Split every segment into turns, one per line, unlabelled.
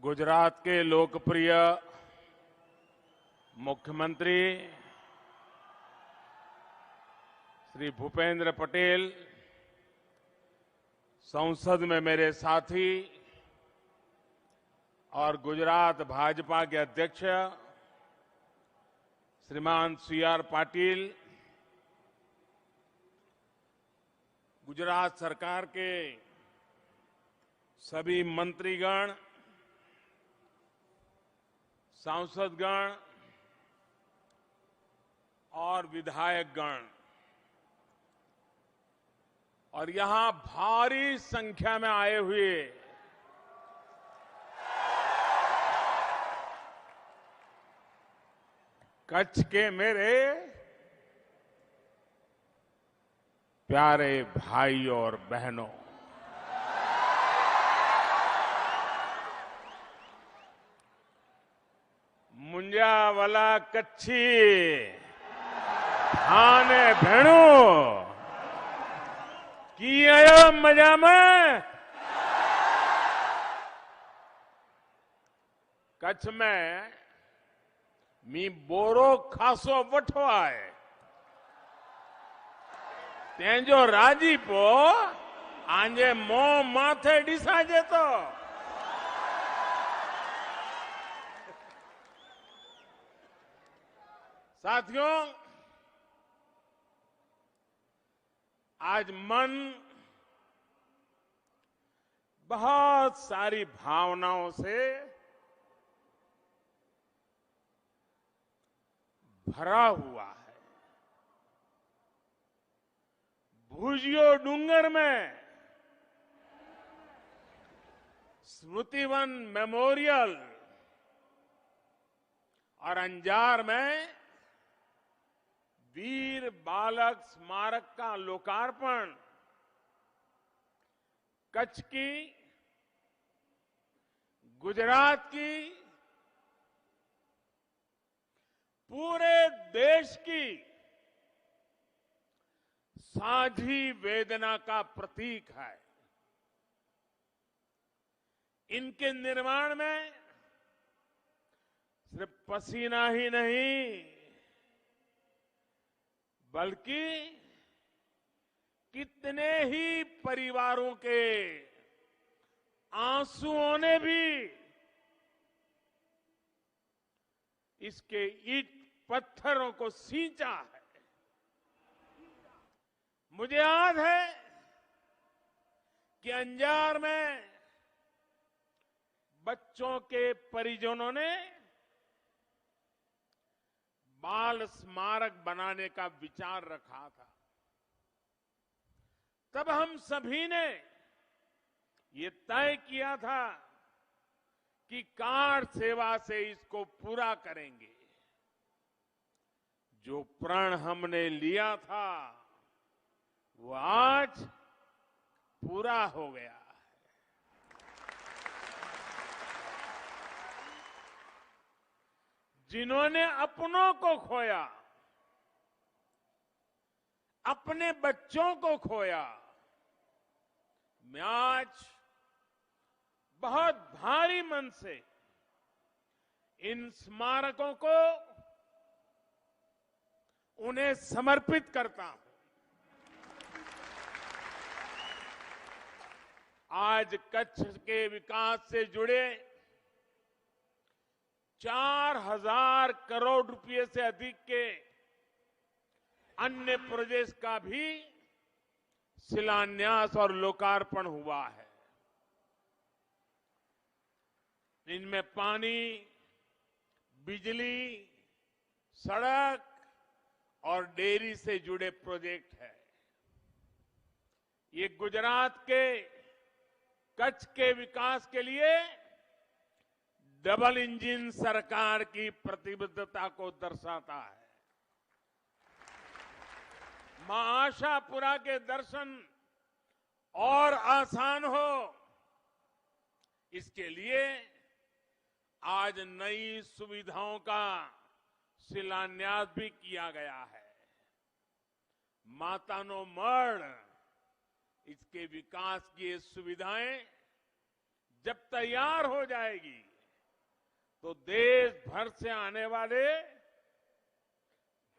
गुजरात के लोकप्रिय मुख्यमंत्री श्री भूपेंद्र पटेल, संसद में मेरे साथी और गुजरात भाजपा के अध्यक्ष श्रीमान सी.आर. पाटिल, गुजरात सरकार के सभी मंत्रीगण, सांसदगण और विधायकगण और यहां भारी संख्या में आए हुए कच्छ के मेरे प्यारे भाई और बहनों, मुंजावाला कच्छी थाने भेणो की आयो मजा में। कच्छ में मी बोरो खासो वठो आहे, तेंजो राजीपो आंजे मों माथे ॾिसाजे तो। साथियों, आज मन बहुत सारी भावनाओं से भरा हुआ है। भुजियो डूंगर में स्मृतिवन मेमोरियल और अंजार में वीर बालक स्मारक का लोकार्पण कच्छ की, गुजरात की, पूरे देश की साझी वेदना का प्रतीक है। इनके निर्माण में सिर्फ पसीना ही नहीं, बल्कि कितने ही परिवारों के आंसुओं ने भी इसके ईंट पत्थरों को सींचा है। मुझे याद है कि अंजार में बच्चों के परिजनों ने बाल स्मारक बनाने का विचार रखा था। तब हम सभी ने ये तय किया था कि कार्ड सेवा से इसको पूरा करेंगे। जो प्रण हमने लिया था वो आज पूरा हो गया है। जिन्होंने अपनों को खोया, अपने बच्चों को खोया, मैं आज बहुत भारी मन से इन स्मारकों को उन्हें समर्पित करता हूं। आज कच्छ के विकास से जुड़े 4,000 करोड़ रुपए से अधिक के अन्य प्रोजेक्ट का भी शिलान्यास और लोकार्पण हुआ है। इनमें पानी, बिजली, सड़क और डेयरी से जुड़े प्रोजेक्ट है। ये गुजरात के कच्छ के विकास के लिए डबल इंजन सरकार की प्रतिबद्धता को दर्शाता है। मां आशापुरा के दर्शन और आसान हो, इसके लिए आज नई सुविधाओं का शिलान्यास भी किया गया है। मातानो मढ़, इसके विकास की ये सुविधाएं जब तैयार हो जाएगी तो देश भर से आने वाले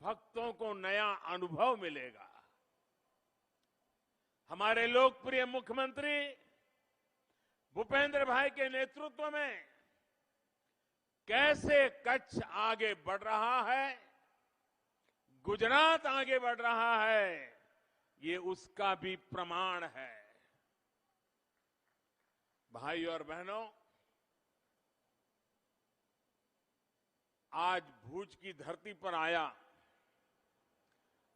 भक्तों को नया अनुभव मिलेगा। हमारे लोकप्रिय मुख्यमंत्री भूपेंद्र भाई के नेतृत्व में कैसे कच्छ आगे बढ़ रहा है, गुजरात आगे बढ़ रहा है, ये उसका भी प्रमाण है। भाई और बहनों, आज भूज की धरती पर आया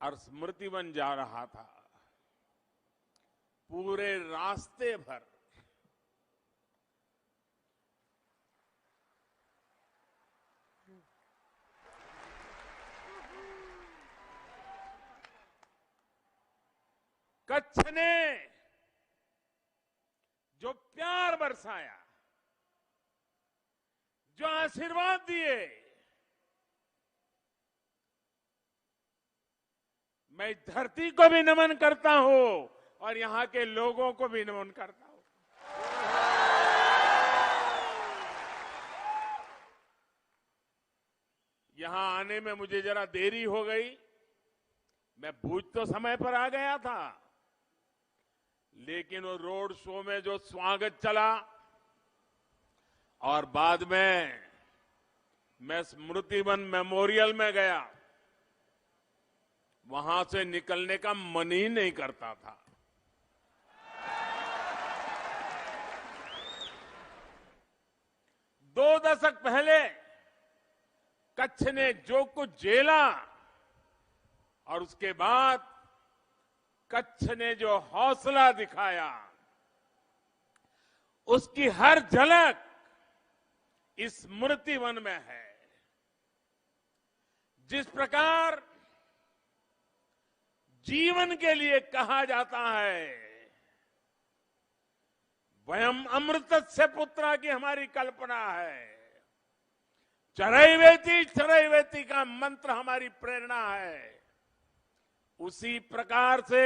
और स्मृति वन जा रहा था। पूरे रास्ते भर कच्छ ने जो प्यार बरसाया, जो आशीर्वाद दिए, मैं इस धरती को भी नमन करता हूं और यहां के लोगों को भी नमन करता हूं। यहां आने में मुझे जरा देरी हो गई। मैं भूज तो समय पर आ गया था, लेकिन वो रोड शो में जो स्वागत चला और बाद में मैं स्मृति वन मेमोरियल में गया, वहां से निकलने का मन ही नहीं करता था। दो दशक पहले कच्छ ने जो कुछ झेला और उसके बाद कच्छ ने जो हौसला दिखाया, उसकी हर झलक इस स्मृति वन में है। जिस प्रकार जीवन के लिए कहा जाता है, वयम अमृतस्य पुत्रा की हमारी कल्पना है, चरैवेति का मंत्र हमारी प्रेरणा है। उसी प्रकार से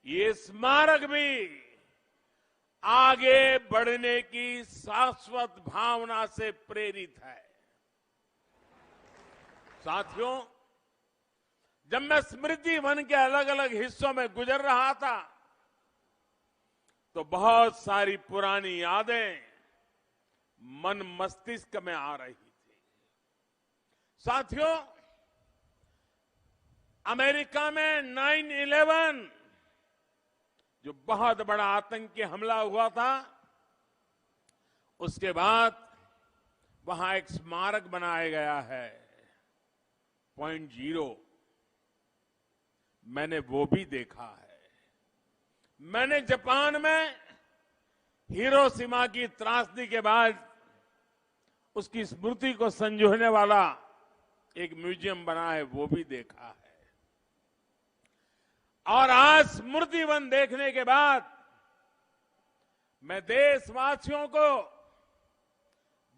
ये स्मारक भी आगे बढ़ने की शाश्वत भावना से प्रेरित है। साथियों, जब मैं स्मृति वन के अलग अलग हिस्सों में गुजर रहा था, तो बहुत सारी पुरानी यादें मन मस्तिष्क में आ रही थी। साथियों, अमेरिका में 9/11 जो बहुत बड़ा आतंकी हमला हुआ था, उसके बाद वहां एक स्मारक बनाया गया है, पॉइंट 0। मैंने वो भी देखा है। मैंने जापान में हिरोशिमा की त्रासदी के बाद उसकी स्मृति को संजोने वाला एक म्यूजियम बना है, वो भी देखा है। और आज स्मृति वन देखने के बाद मैं देशवासियों को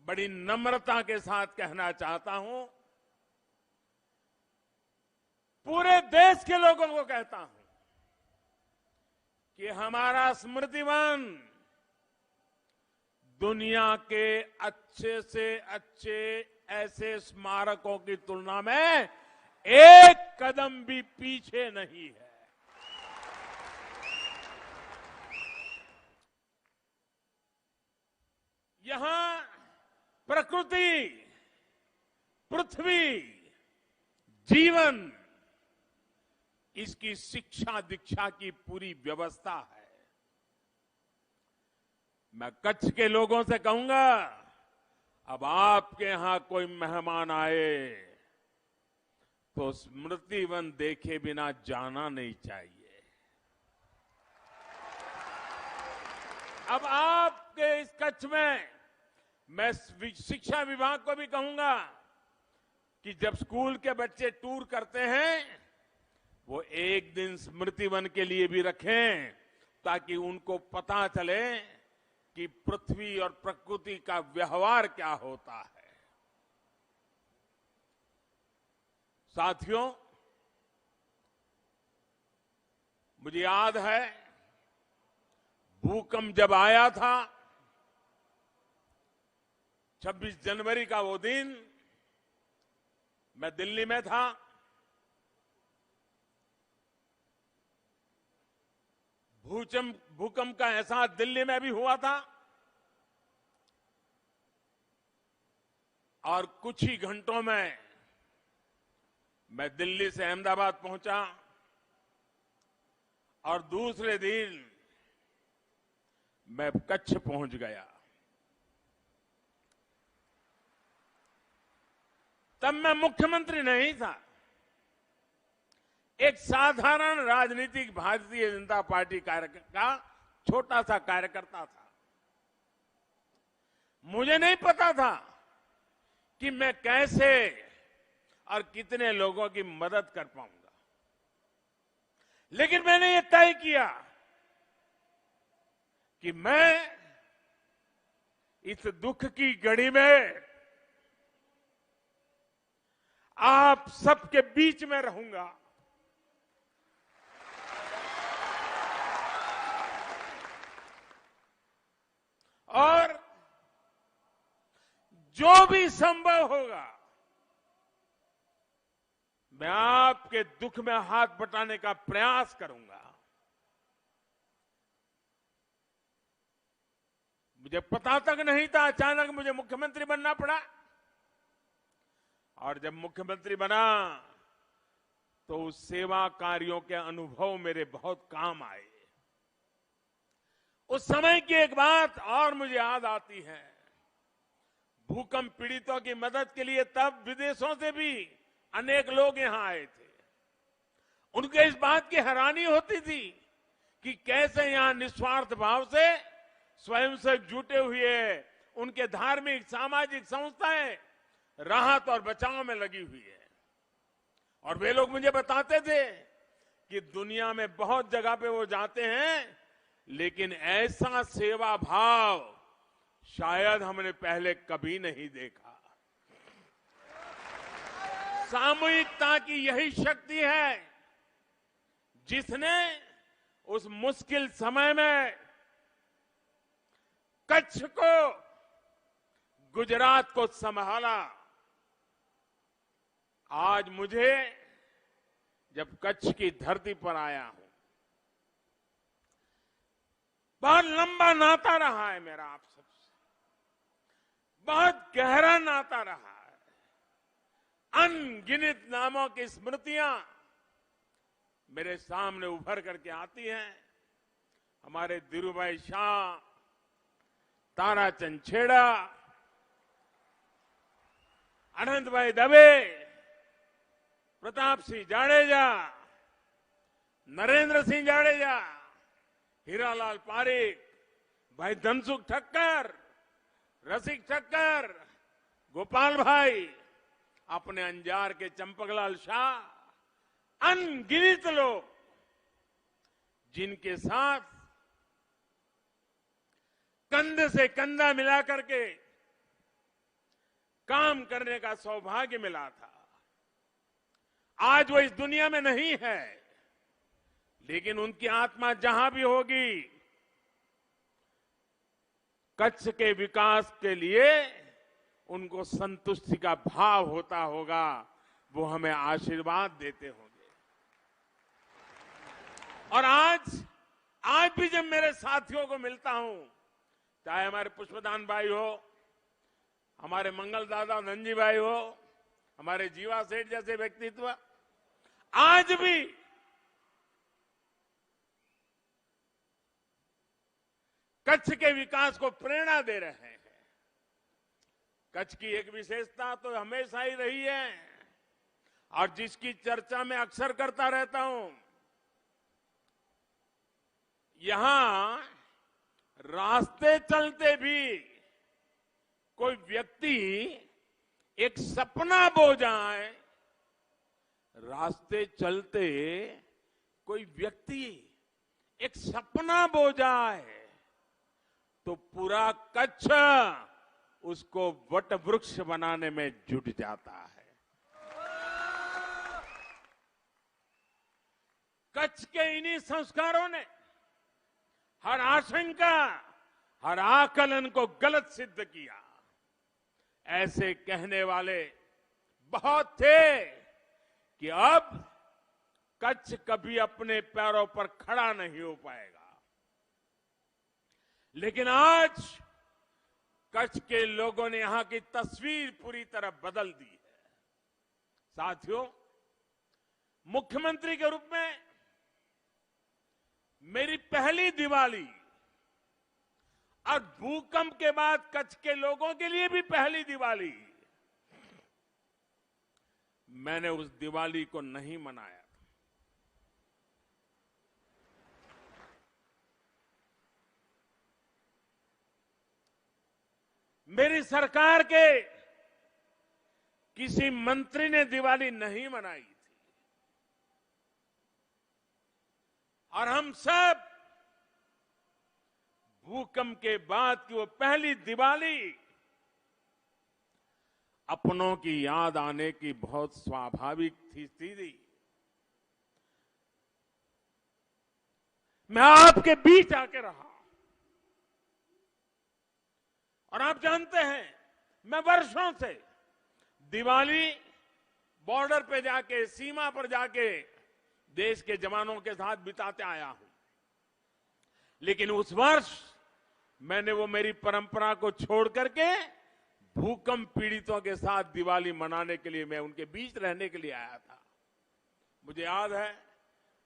बड़ी नम्रता के साथ कहना चाहता हूं, पूरे देश के लोगों को कहता हूं कि हमारा स्मृति वन दुनिया के अच्छे से अच्छे ऐसे स्मारकों की तुलना में एक कदम भी पीछे नहीं है। यहां प्रकृति, पृथ्वी, जीवन, इसकी शिक्षा दीक्षा की पूरी व्यवस्था है। मैं कच्छ के लोगों से कहूंगा, अब आपके यहां कोई मेहमान आए तो स्मृति वन देखे बिना जाना नहीं चाहिए। अब आपके इस कच्छ में मैं शिक्षा विभाग को भी कहूंगा कि जब स्कूल के बच्चे टूर करते हैं, वो एक दिन स्मृति वन के लिए भी रखें, ताकि उनको पता चले कि पृथ्वी और प्रकृति का व्यवहार क्या होता है। साथियों, मुझे याद है भूकंप जब आया था 26 जनवरी का वो दिन मैं दिल्ली में था। भूकंप का एहसास दिल्ली में भी हुआ था और कुछ ही घंटों में मैं दिल्ली से अहमदाबाद पहुंचा और दूसरे दिन मैं कच्छ पहुंच गया। तब मैं मुख्यमंत्री नहीं था, एक साधारण राजनीतिक भारतीय जनता पार्टी का छोटा सा कार्यकर्ता था। मुझे नहीं पता था कि मैं कैसे और कितने लोगों की मदद कर पाऊंगा, लेकिन मैंने ये तय किया कि मैं इस दुख की घड़ी में आप सबके बीच में रहूंगा। और जो भी संभव होगा मैं आपके दुख में हाथ बटाने का प्रयास करूंगा। मुझे पता तक नहीं था, अचानक मुझे मुख्यमंत्री बनना पड़ा और जब मुख्यमंत्री बना तो उस सेवा कार्यों के अनुभव मेरे बहुत काम आए। उस समय की एक बात और मुझे याद आती है, भूकंप पीड़ितों की मदद के लिए तब विदेशों से भी अनेक लोग यहां आए थे। उनके इस बात की हैरानी होती थी कि कैसे यहां निस्वार्थ भाव से स्वयं से जुटे हुए उनके धार्मिक सामाजिक संस्थाएं राहत और बचाव में लगी हुई है। और वे लोग मुझे बताते थे कि दुनिया में बहुत जगह पे वो जाते हैं, लेकिन ऐसा सेवा भाव शायद हमने पहले कभी नहीं देखा। सामूहिकता की यही शक्ति है जिसने उस मुश्किल समय में कच्छ को, गुजरात को संभाला। आज मुझे जब कच्छ की धरती पर आया हूं, बहुत लंबा नाता रहा है मेरा आप सबसे, बहुत गहरा नाता रहा है। अनगिनत नामों की स्मृतियां मेरे सामने उभर करके आती हैं। हमारे धीरूभाई शाह, ताराचंद छेड़ा, अनंत भाई दवे, प्रताप सिंह जाडेजा, नरेंद्र सिंह जाडेजा, हीरालाल पारिक, भाई धनसुख ठक्कर, रसिक ठक्कर, गोपाल भाई, अपने अंजार के चंपकलाल शाह, अनगिनत लोग जिनके साथ कंधे से कंधा मिला करके काम करने का सौभाग्य मिला था। आज वो इस दुनिया में नहीं है, लेकिन उनकी आत्मा जहां भी होगी, कच्छ के विकास के लिए उनको संतुष्टि का भाव होता होगा, वो हमें आशीर्वाद देते होंगे। और आज भी जब मेरे साथियों को मिलता हूं, चाहे हमारे पुष्पदान भाई हो, हमारे मंगल दादा नंजी भाई हो, हमारे जीवा सेठ जैसे व्यक्तित्व, आज भी कच्छ के विकास को प्रेरणा दे रहे हैं। कच्छ की एक विशेषता तो हमेशा ही रही है और जिसकी चर्चा मैं अक्सर करता रहता हूं, यहां रास्ते चलते भी कोई व्यक्ति एक सपना बो जाए, रास्ते चलते कोई व्यक्ति एक सपना बो जाए तो पूरा कच्छ उसको वट वृक्ष बनाने में जुट जाता है। कच्छ के इन्हीं संस्कारों ने हर आशंका, हर आकलन को गलत सिद्ध किया। ऐसे कहने वाले बहुत थे कि अब कच्छ कभी अपने पैरों पर खड़ा नहीं हो पाएगा। लेकिन आज कच्छ के लोगों ने यहां की तस्वीर पूरी तरह बदल दी है। साथियों, मुख्यमंत्री के रूप में मेरी पहली दिवाली और भूकंप के बाद कच्छ के लोगों के लिए भी पहली दिवाली, मैंने उस दिवाली को नहीं मनाया। मेरी सरकार के किसी मंत्री ने दिवाली नहीं मनाई थी और हम सब भूकंप के बाद की वो पहली दिवाली अपनों की याद आने की बहुत स्वाभाविक थी। मैं आपके बीच आके रहा और आप जानते हैं, मैं वर्षों से दिवाली बॉर्डर पे जाके, सीमा पर जाके देश के जवानों के साथ बिताते आया हूं। लेकिन उस वर्ष मैंने वो मेरी परंपरा को छोड़ करके भूकंप पीड़ितों के साथ दिवाली मनाने के लिए, मैं उनके बीच रहने के लिए आया था। मुझे याद है,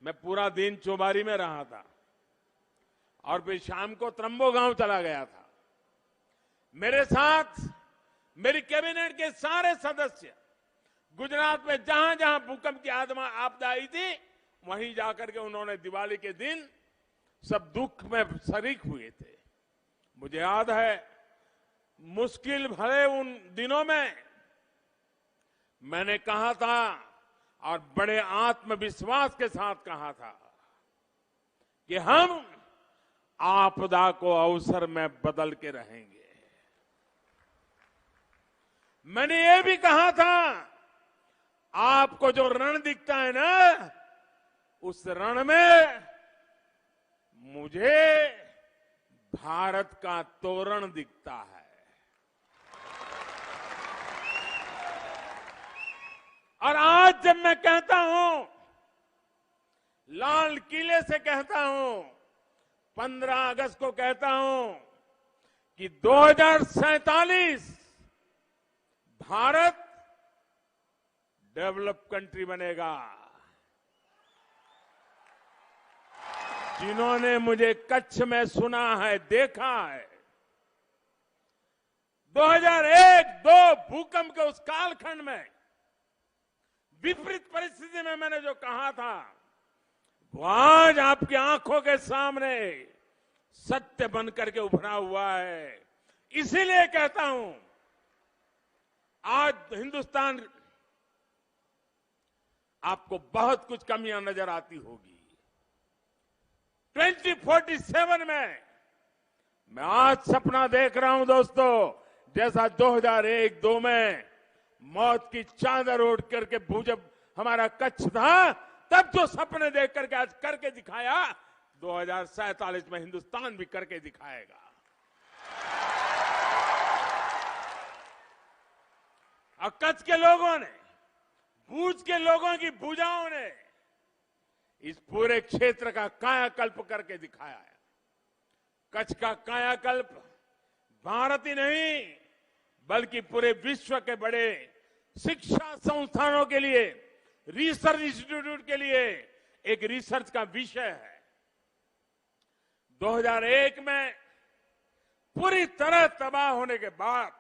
मैं पूरा दिन चौबारी में रहा था और फिर शाम को त्रंबो गांव चला गया था। मेरे साथ मेरी कैबिनेट के सारे सदस्य गुजरात में जहां जहां भूकंप की आपदा आई थी, वहीं जाकर के उन्होंने दिवाली के दिन सब दुख में शरीक हुए थे। मुझे याद है, मुश्किल भरे उन दिनों में मैंने कहा था और बड़े आत्मविश्वास के साथ कहा था कि हम आपदा को अवसर में बदल के रहेंगे। मैंने ये भी कहा था, आपको जो रण दिखता है ना, उस रण में मुझे भारत का तोरण दिखता है। और आज जब मैं कहता हूं, लाल किले से कहता हूं, 15 अगस्त को कहता हूं कि 2047 भारत डेवलप कंट्री बनेगा। जिन्होंने मुझे कच्छ में सुना है, देखा है, 2001-2 भूकंप के उस कालखंड में विपरीत परिस्थिति में मैंने जो कहा था, वो आज आपकी आंखों के सामने सत्य बनकर के उभरा हुआ है। इसीलिए कहता हूं, आज हिंदुस्तान, आपको बहुत कुछ कमियां नजर आती होगी। 2047 में मैं आज सपना देख रहा हूं दोस्तों, जैसा 2001-2 में मौत की चादर ओढ़ करके जब हमारा कच्छ था, तब जो सपने देख करके आज करके दिखाया, 2047 में हिंदुस्तान भी करके दिखाएगा। और कच्छ के लोगों ने, भूज के लोगों की भुजाओं ने इस पूरे क्षेत्र का कायाकल्प करके दिखाया है। कच्छ का कायाकल्प भारत ही नहीं, बल्कि पूरे विश्व के बड़े शिक्षा संस्थानों के लिए, रिसर्च इंस्टीट्यूट के लिए एक रिसर्च का विषय है। 2001 में पूरी तरह तबाह होने के बाद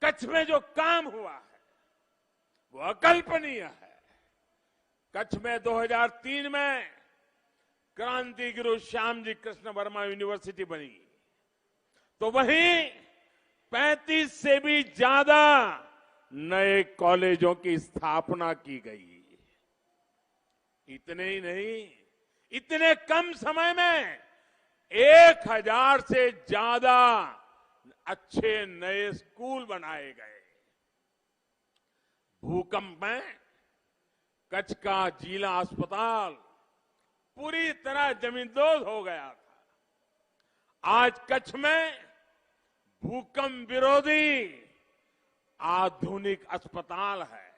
कच्छ में जो काम हुआ है, वो अकल्पनीय है। कच्छ में 2003 में क्रांति गुरु श्यामजी कृष्ण वर्मा यूनिवर्सिटी बनी, तो वहीं 35 से भी ज्यादा नए कॉलेजों की स्थापना की गई। इतने ही नहीं, इतने कम समय में 1000 से ज्यादा अच्छे नए स्कूल बनाए गए। भूकंप में कच्छ का जिला अस्पताल पूरी तरह जमींदोज हो गया था। आज कच्छ में भूकंप विरोधी आधुनिक अस्पताल है।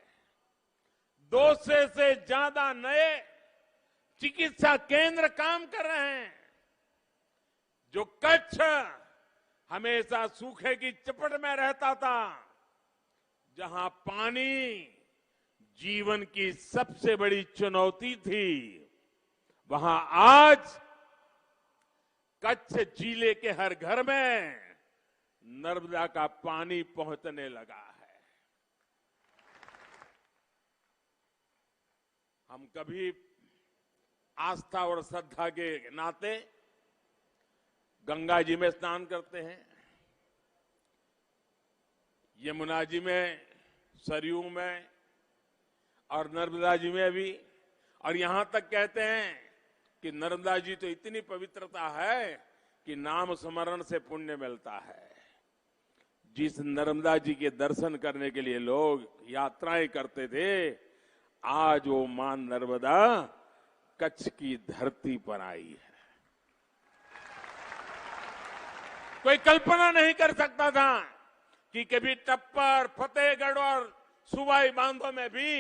200 से ज्यादा नए चिकित्सा केंद्र काम कर रहे हैं। जो कच्छ हमेशा सूखे की चपेट में रहता था, जहां पानी जीवन की सबसे बड़ी चुनौती थी, वहां आज कच्छ जिले के हर घर में नर्मदा का पानी पहुंचने लगा है। हम कभी आस्था और श्रद्धा के नाते गंगा जी में स्नान करते हैं, यमुना जी में, सरयू में और नर्मदा जी में भी। और यहां तक कहते हैं कि नर्मदा जी तो इतनी पवित्रता है कि नाम स्मरण से पुण्य मिलता है। जिस नर्मदा जी के दर्शन करने के लिए लोग यात्राएं करते थे, आज वो मां नर्मदा कच्छ की धरती पर आई है। कोई कल्पना नहीं कर सकता था कि कभी टप्पर, फतेहगढ़ और सुबाई बांधों में भी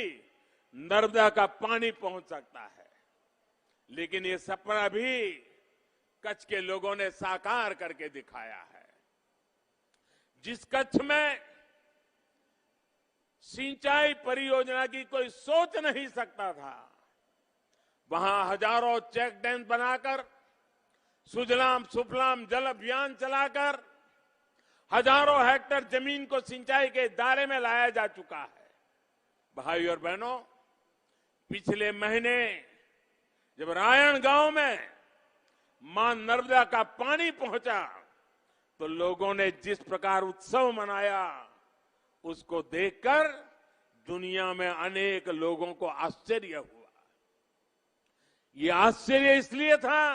नर्मदा का पानी पहुंच सकता है। लेकिन ये सपना भी कच्छ के लोगों ने साकार करके दिखाया है। जिस कच्छ में सिंचाई परियोजना की कोई सोच नहीं सकता था, वहां हजारों चेक डैम बनाकर, सुजलाम सुफलाम जल अभियान चलाकर हजारों हेक्टेयर जमीन को सिंचाई के दायरे में लाया जा चुका है। भाई और बहनों, पिछले महीने जब रायण गांव में मां नर्मदा का पानी पहुंचा, तो लोगों ने जिस प्रकार उत्सव मनाया, उसको देखकर दुनिया में अनेक लोगों को आश्चर्य हुआ। ये आश्चर्य इसलिए था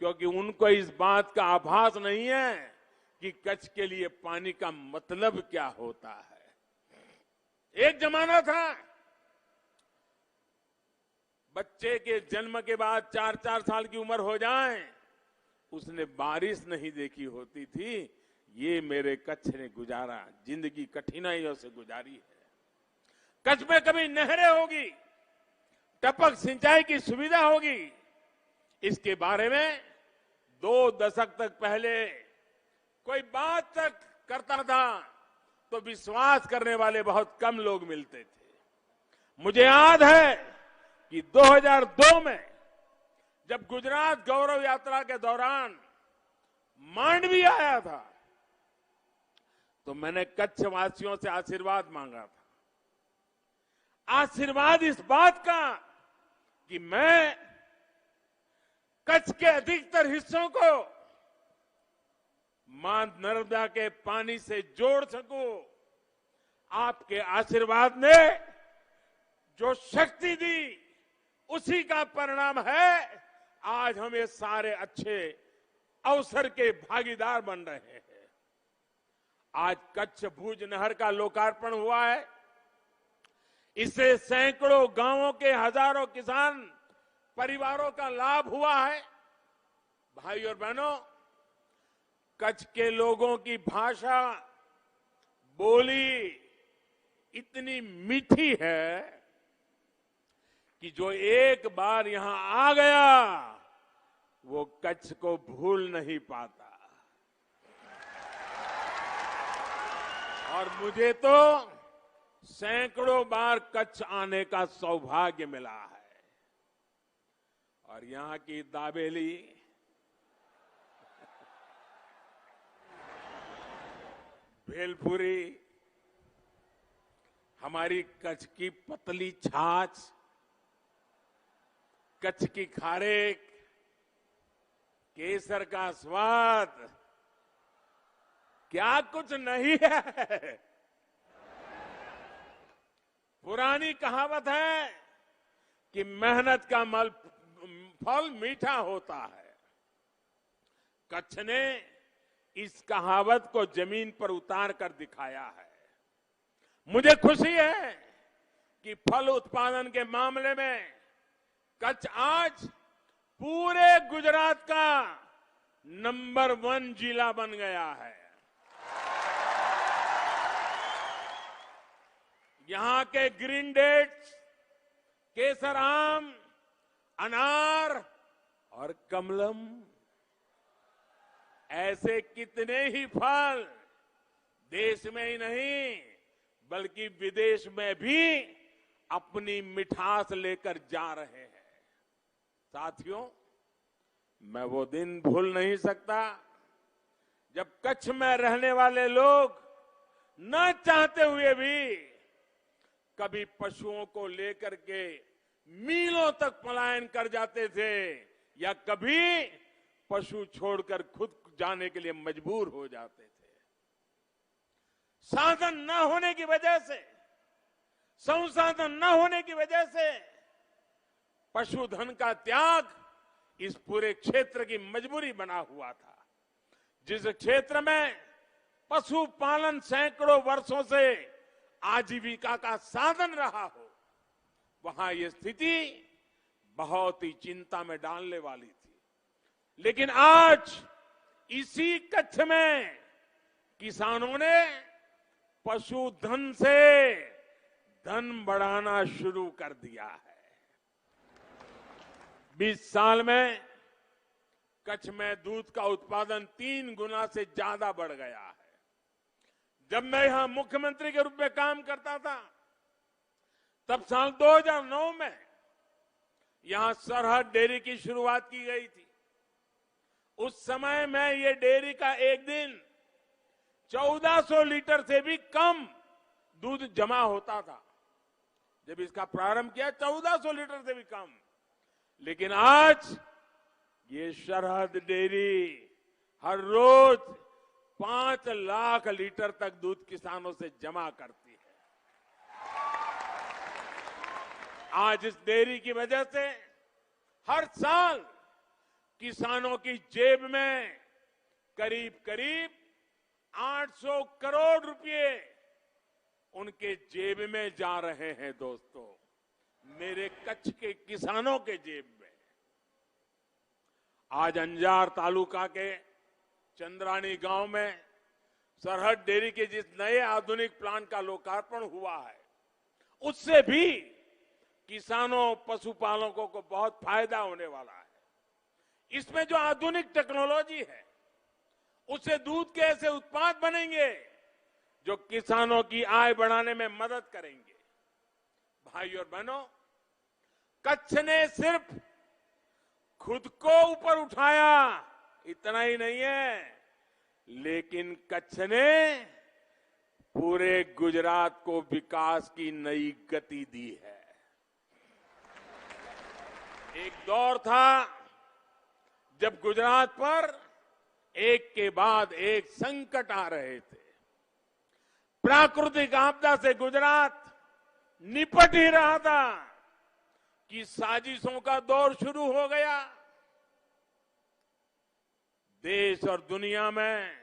क्योंकि उनको इस बात का आभास नहीं है कि कच्छ के लिए पानी का मतलब क्या होता है। एक जमाना था, बच्चे के जन्म के बाद 4-4 साल की उम्र हो जाए, उसने बारिश नहीं देखी होती थी। ये मेरे कच्छ ने गुजारा, जिंदगी कठिनाइयों से गुजारी है। कच्छ में कभी नहरें होगी, टपक सिंचाई की सुविधा होगी, इसके बारे में 2 दशक तक पहले कोई बात तक करता था तो विश्वास करने वाले बहुत कम लोग मिलते थे। मुझे याद है कि 2002 में जब गुजरात गौरव यात्रा के दौरान मांडवी आया था, तो मैंने कच्छ वासियों से आशीर्वाद मांगा था। आशीर्वाद इस बात का कि मैं कच्छ के अधिकतर हिस्सों को मां नर्मदा के पानी से जोड़ सकूं। आपके आशीर्वाद ने जो शक्ति दी, उसी का परिणाम है आज हम ये सारे अच्छे अवसर के भागीदार बन रहे हैं। आज कच्छ भुज नहर का लोकार्पण हुआ है। इससे सैकड़ों गांवों के हजारों किसान परिवारों का लाभ हुआ है। भाई और बहनों, कच्छ के लोगों की भाषा, बोली इतनी मीठी है कि जो एक बार यहां आ गया, वो कच्छ को भूल नहीं पाता। और मुझे तो सैकड़ों बार कच्छ आने का सौभाग्य मिला है। और यहां की दाबेली, भेलपुरी, हमारी कच्छ की पतली छाछ, कच्छ की खारेक, केसर का स्वाद, क्या कुछ नहीं है। पुरानी कहावत है कि मेहनत का फल मीठा होता है। कच्छ ने इस कहावत को जमीन पर उतार कर दिखाया है। मुझे खुशी है कि फल उत्पादन के मामले में कच्छ आज पूरे गुजरात का नंबर 1 जिला बन गया है। यहां के ग्रीन डेट्स, केसर आम, अनार और कमलम, ऐसे कितने ही फल देश में ही नहीं बल्कि विदेश में भी अपनी मिठास लेकर जा रहे हैं। साथियों, मैं वो दिन भूल नहीं सकता जब कच्छ में रहने वाले लोग न चाहते हुए भी कभी पशुओं को लेकर के मीलों तक पलायन कर जाते थे या कभी पशु छोड़कर खुद जाने के लिए मजबूर हो जाते थे। साधन न होने की वजह से, संसाधन न होने की वजह से पशुधन का त्याग इस पूरे क्षेत्र की मजबूरी बना हुआ था। जिस क्षेत्र में पशुपालन सैकड़ों वर्षों से आजीविका का साधन रहा हो, वहां यह स्थिति बहुत ही चिंता में डालने वाली थी। लेकिन आज इसी कच्छ में किसानों ने पशुधन से धन बढ़ाना शुरू कर दिया है। 20 साल में कच्छ में दूध का उत्पादन 3 गुना से ज्यादा बढ़ गया है। जब मैं यहां मुख्यमंत्री के रूप में काम करता था, तब साल 2009 में यहां सरहद डेयरी की शुरुआत की गई थी। उस समय में ये डेयरी का एक दिन 1400 लीटर से भी कम दूध जमा होता था। जब इसका प्रारंभ किया 1400 लीटर से भी कम, लेकिन आज ये सरहद डेयरी हर रोज 5 लाख लीटर तक दूध किसानों से जमा करती है। आज इस डेयरी की वजह से हर साल किसानों की जेब में करीब करीब 800 करोड़ रुपए उनके जेब में जा रहे हैं। दोस्तों, मेरे कच्छ के किसानों के जेब में। आज अंजार तालुका के चंद्रानी गांव में सरहद डेयरी के जिस नए आधुनिक प्लांट का लोकार्पण हुआ है, उससे भी किसानों, पशुपालकों को बहुत फायदा होने वाला है। इसमें जो आधुनिक टेक्नोलॉजी है, उससे दूध के ऐसे उत्पाद बनेंगे जो किसानों की आय बढ़ाने में मदद करेंगे। भाई और बहनों, कच्छ ने सिर्फ खुद को ऊपर उठाया इतना ही नहीं है, लेकिन कच्छ ने पूरे गुजरात को विकास की नई गति दी है। एक दौर था जब गुजरात पर एक के बाद एक संकट आ रहे थे। प्राकृतिक आपदा से गुजरात निपट ही रहा था कि साजिशों का दौर शुरू हो गया। देश और दुनिया में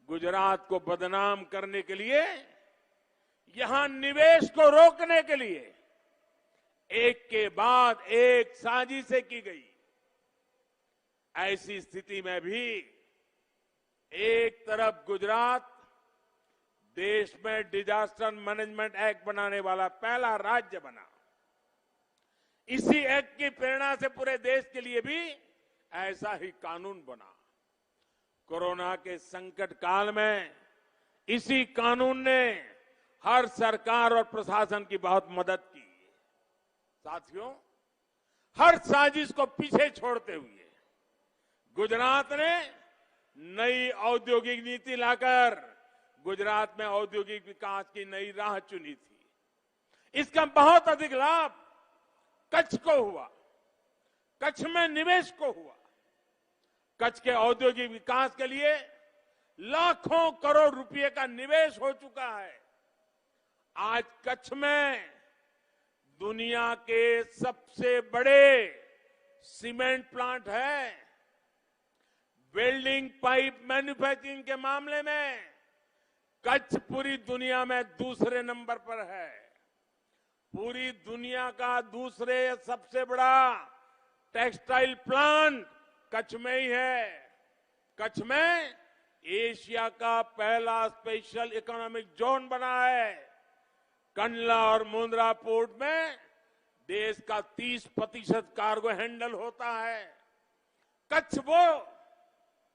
गुजरात को बदनाम करने के लिए, यहां निवेश को रोकने के लिए एक के बाद एक साजिशें की गई। ऐसी स्थिति में भी एक तरफ गुजरात देश में डिजास्टर मैनेजमेंट एक्ट बनाने वाला पहला राज्य बना। इसी एक्ट की प्रेरणा से पूरे देश के लिए भी ऐसा ही कानून बना। कोरोना के संकट काल में इसी कानून ने हर सरकार और प्रशासन की बहुत मदद की। साथियों, हर साजिश को पीछे छोड़ते हुए गुजरात ने नई औद्योगिक नीति लाकर गुजरात में औद्योगिक विकास की नई राह चुनी थी। इसका बहुत अधिक लाभ कच्छ को हुआ, कच्छ में निवेश को हुआ। कच्छ के औद्योगिक विकास के लिए लाखों करोड़ रुपए का निवेश हो चुका है। आज कच्छ में दुनिया के सबसे बड़े सीमेंट प्लांट है। वेल्डिंग पाइप मैन्युफैक्चरिंग के मामले में कच्छ पूरी दुनिया में दूसरे नंबर पर है। पूरी दुनिया का दूसरे सबसे बड़ा टेक्सटाइल प्लांट कच्छ में ही है। कच्छ में एशिया का पहला स्पेशल इकोनॉमिक जोन बना है। कंडला और मुंद्रा पोर्ट में देश का 30% कार्गो हैंडल होता है। कच्छ वो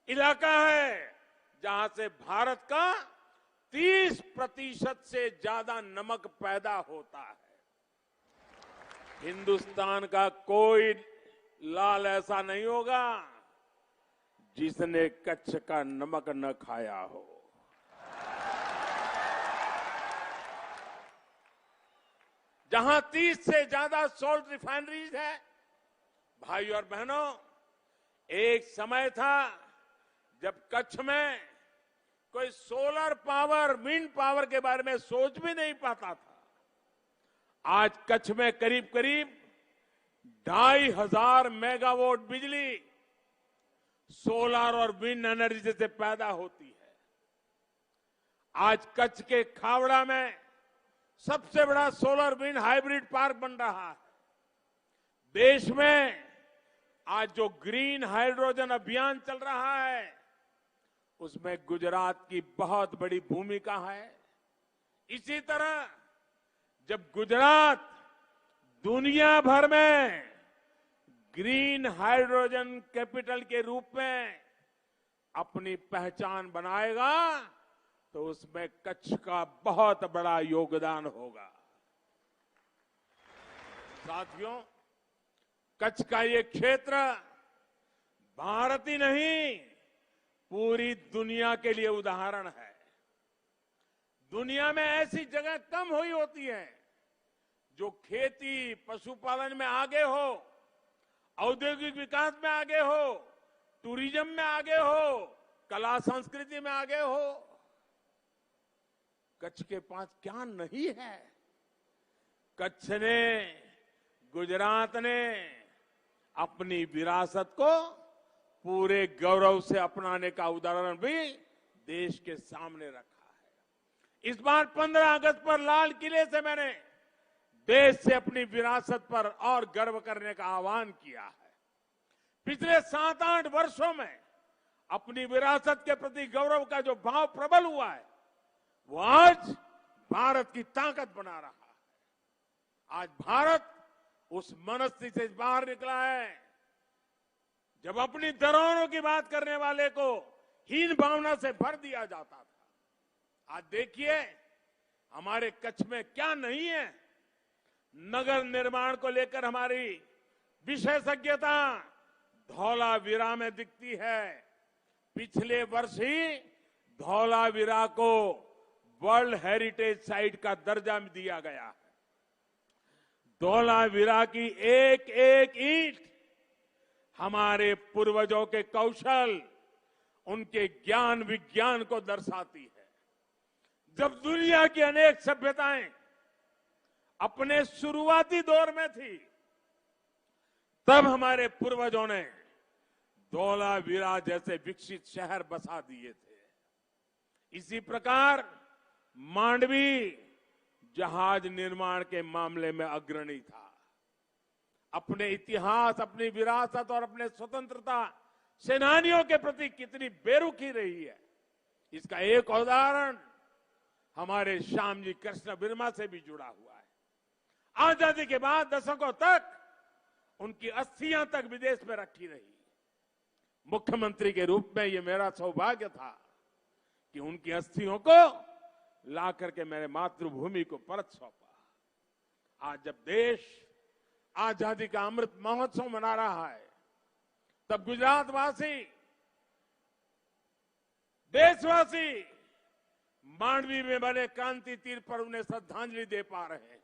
इलाका है जहां से भारत का 30% से ज्यादा नमक पैदा होता है। हिंदुस्तान का कोई लाल ऐसा नहीं होगा जिसने कच्छ का नमक न खाया हो। जहां 30 से ज्यादा सॉल्ट रिफाइनरीज है, भाई और बहनों, एक समय था जब कच्छ में कोई सोलर पावर, विंड पावर के बारे में सोच भी नहीं पाता था। आज कच्छ में करीब करीब 2500 मेगावाट बिजली सोलर और विंड एनर्जी से पैदा होती है। आज कच्छ के खावड़ा में सबसे बड़ा सोलर विंड हाइब्रिड पार्क बन रहा है। देश में आज जो ग्रीन हाइड्रोजन अभियान चल रहा है उसमें गुजरात की बहुत बड़ी भूमिका है। इसी तरह जब गुजरात दुनिया भर में ग्रीन हाइड्रोजन कैपिटल के रूप में अपनी पहचान बनाएगा तो उसमें कच्छ का बहुत बड़ा योगदान होगा। साथियों, कच्छ का ये क्षेत्र भारत ही नहीं पूरी दुनिया के लिए उदाहरण है। दुनिया में ऐसी जगह कम हुई होती है जो खेती पशुपालन में आगे हो, औद्योगिक विकास में आगे हो, टूरिज्म में आगे हो, कला संस्कृति में आगे हो। कच्छ के पास क्या नहीं है? कच्छ ने, गुजरात ने अपनी विरासत को पूरे गौरव से अपनाने का उदाहरण भी देश के सामने रखा है। इस बार 15 अगस्त पर लाल किले से मैंने देश से अपनी विरासत पर और गर्व करने का आह्वान किया है। पिछले 7-8 वर्षों में अपनी विरासत के प्रति गौरव का जो भाव प्रबल हुआ है वो आज भारत की ताकत बना रहा है। आज भारत उस मनस्थिति से बाहर निकला है जब अपनी धरोहरों की बात करने वाले को हीन भावना से भर दिया जाता था। आज देखिए हमारे कच्छ में क्या नहीं है। नगर निर्माण को लेकर हमारी विशेषज्ञता धौलावीरा में दिखती है। पिछले वर्ष ही धौलावीरा को वर्ल्ड हेरिटेज साइट का दर्जा दिया गया है। धौलावीरा की एक एक ईंट हमारे पूर्वजों के कौशल, उनके ज्ञान विज्ञान को दर्शाती है। जब दुनिया की अनेक सभ्यताएं अपने शुरुआती दौर में थी तब हमारे पूर्वजों ने धौलावीरा जैसे विकसित शहर बसा दिए थे। इसी प्रकार मांडवी जहाज निर्माण के मामले में अग्रणी था। अपने इतिहास, अपनी विरासत और अपने स्वतंत्रता सेनानियों के प्रति कितनी बेरुखी रही है, इसका एक उदाहरण हमारे श्याम जी कृष्ण वर्मा से भी जुड़ा हुआ है। आजादी के बाद दशकों तक उनकी अस्थियां तक विदेश में रखी रही। मुख्यमंत्री के रूप में यह मेरा सौभाग्य था कि उनकी अस्थियों को ला करके मेरे मातृभूमि को परत सौंपा। आज जब देश आजादी का अमृत महोत्सव मना रहा है तब गुजरातवासी, देशवासी मांडवी में बने क्रांति तीर पर उन्हें श्रद्धांजलि दे पा रहे हैं।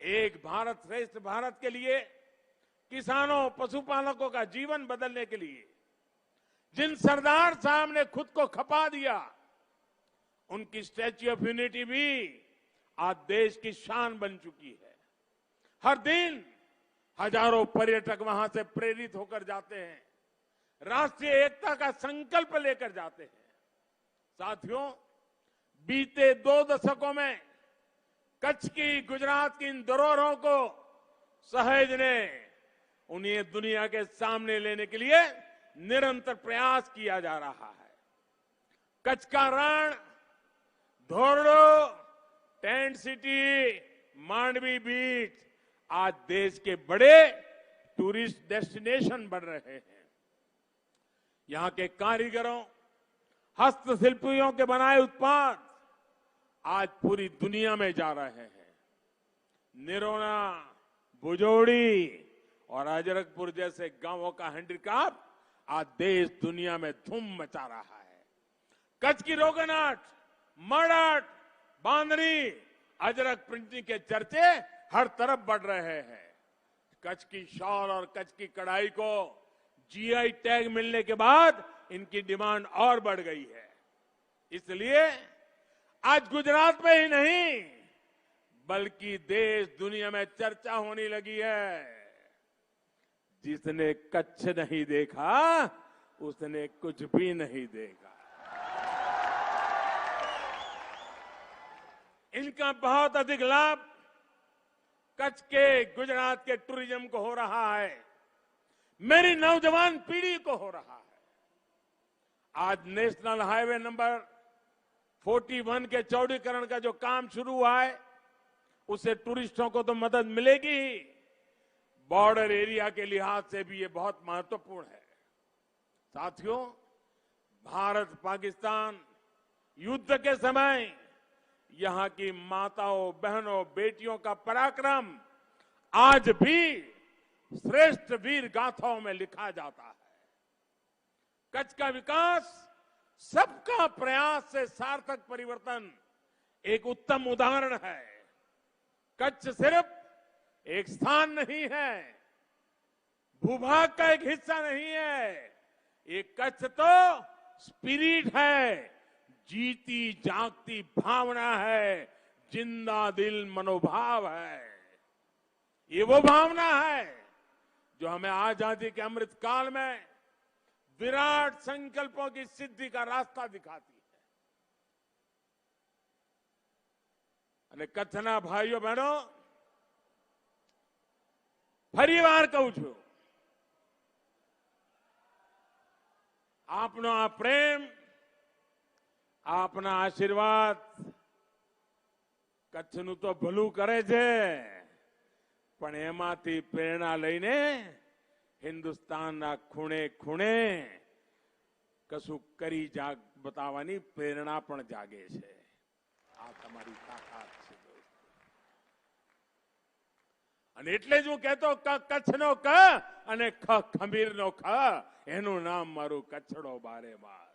एक भारत श्रेष्ठ भारत के लिए किसानों, पशुपालकों का जीवन बदलने के लिए जिन सरदार साहब ने खुद को खपा दिया, उनकी स्टैच्यू ऑफ यूनिटी भी आज देश की शान बन चुकी है। हर दिन हजारों पर्यटक वहां से प्रेरित होकर जाते हैं, राष्ट्रीय एकता का संकल्प लेकर जाते हैं। साथियों, बीते 2 दशकों में कच्छ की, गुजरात की इन धरोहरों को सहेजने, उन्हें दुनिया के सामने लेने के लिए निरंतर प्रयास किया जा रहा है। कच्छ का रण, धोरडो, टेंट सिटी, मांडवी बीच आज देश के बड़े टूरिस्ट डेस्टिनेशन बन रहे हैं। यहां के कारीगरों, हस्तशिल्पियों के बनाए उत्पाद आज पूरी दुनिया में जा रहे हैं। निरोना, भुजोड़ी और अजरकपुर जैसे गांवों का हैंडीक्राफ्ट आज देश दुनिया में धूम मचा रहा है। कच्छ की रोगन आर्ट, मड आर्ट, बांधनी, अजरक प्रिंटिंग के चर्चे हर तरफ बढ़ रहे हैं। कच्छ की शॉल और कच्छ की कढ़ाई को जीआई टैग मिलने के बाद इनकी डिमांड और बढ़ गई है। इसलिए आज गुजरात में ही नहीं बल्कि देश दुनिया में चर्चा होने लगी है। जिसने कच्छ नहीं देखा उसने कुछ भी नहीं देखा। इनका बहुत अधिक लाभ कच्छ के, गुजरात के टूरिज्म को हो रहा है, मेरी नौजवान पीढ़ी को हो रहा है। आज नेशनल हाईवे नंबर 41 के चौड़ीकरण का जो काम शुरू हुआ है उससे टूरिस्टों को तो मदद मिलेगी ही, बॉर्डर एरिया के लिहाज से भी ये बहुत महत्वपूर्ण है। साथियों, भारत पाकिस्तान युद्ध के समय यहां की माताओं, बहनों, बेटियों का पराक्रम आज भी श्रेष्ठ वीर गाथाओं में लिखा जाता है। कच्छ का विकास, सबका प्रयास से सार्थक परिवर्तन एक उत्तम उदाहरण है। कच्छ सिर्फ एक स्थान नहीं है, भूभाग का एक हिस्सा नहीं है, ये कच्छ तो स्पिरिट है, जीती जागती भावना है, जिंदा दिल मनोभाव है। ये वो भावना है जो हमें आजादी के अमृत काल में विराट संकल्पों की सिद्धि का रास्ता दिखाती है। અને કચ્છના ભાઈઓ બહેનો, ફરીવાર કહું છું, આપનો આ પ્રેમ, આપના આશીર્વાદ કચ્છનું તો ભલું કરે છે, પણ એમાંથી પ્રેરણા લઈને હિન્દુસ્તાનના ખૂણે ખૂણે કશું કરી બતાવવાની પ્રેરણા પણ જાગે છે। આ તમારી તાકાત છે દોસ્તો। અને એટલે જ હું કહેતો કચ્છનો ક અને ખમીરનો ખ, એનું નામ મારું કચ્છડો બારે માસ।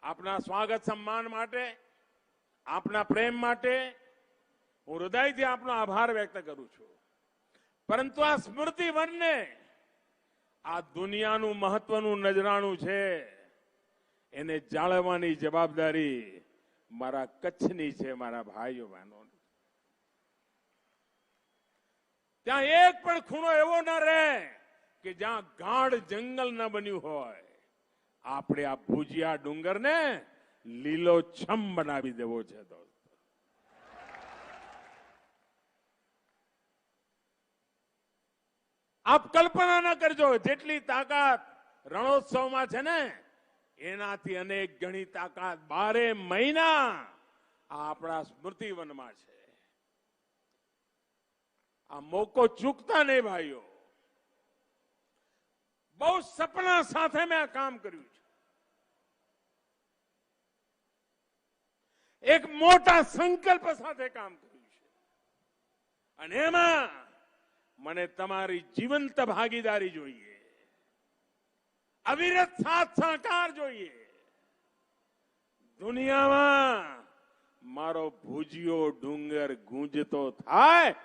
આપના સ્વાગત સન્માન માટે, આપના પ્રેમ માટે હું હૃદયથી આપનો આભાર વ્યક્ત કરું છું। પરંતુ આ સ્મૃતિ વનને, આ દુનિયાનું મહત્વનું નજરાણું છે, એને જાળવવાની જવાબદારી મારા કચ્છની છે, મારા ભાઈઓ બહેનોની। ત્યાં એક પણ ખૂણો એવો ન રહે કે જ્યાં ગાઢ જંગલ ન બન્યું હોય। આપણે આ ભુજિયા ડુંગરને લીલોછમ બનાવી દેવો છે દોસ્તો। આપ કલ્પના ન કરજો, જેટલી તાકાત રણોત્સવમાં છે ને એનાથી અનેક ગણી તાકાત 12 મહિના આ આપણા સ્મૃતિવનમાં છે। આ મોકો ચૂકતા નહીં ભાઈઓ। બહુ સપના સાથે મેં આ કામ કર્યું છે। એક મોટા સંકલ્પ સાથે કામ કર્યું છે અને એમાં મને તમારી જીવંત ભાગીદારી જોઈએ, અવિરત સાથ સહકાર જોઈએ। દુનિયામાં મારો ભુજિયો ડુંગર ગુંજતો થાય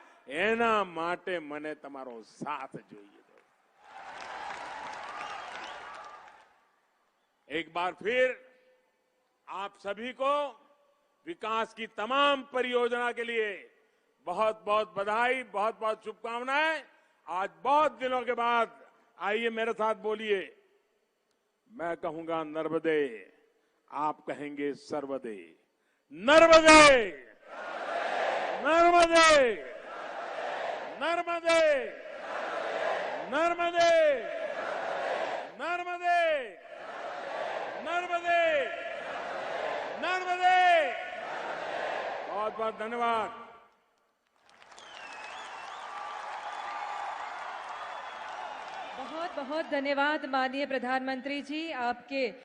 એના માટે મને તમારો સાથ જોઈએ। एक बार फिर आप सभी को विकास की तमाम परियोजना के लिए बहुत बहुत बधाई, बहुत बहुत शुभकामनाएं। आज बहुत दिनों के बाद आइए मेरे साथ बोलिए। मैं कहूंगा नर्मदे, आप कहेंगे सर्वदे। नर्मदे, नर्मदे, नर्मदे, नर्मदे, नर्मदे, नर्मदे। बहुत बहुत धन्यवाद।
बहुत बहुत धन्यवाद माननीय प्रधानमंत्री जी, आपके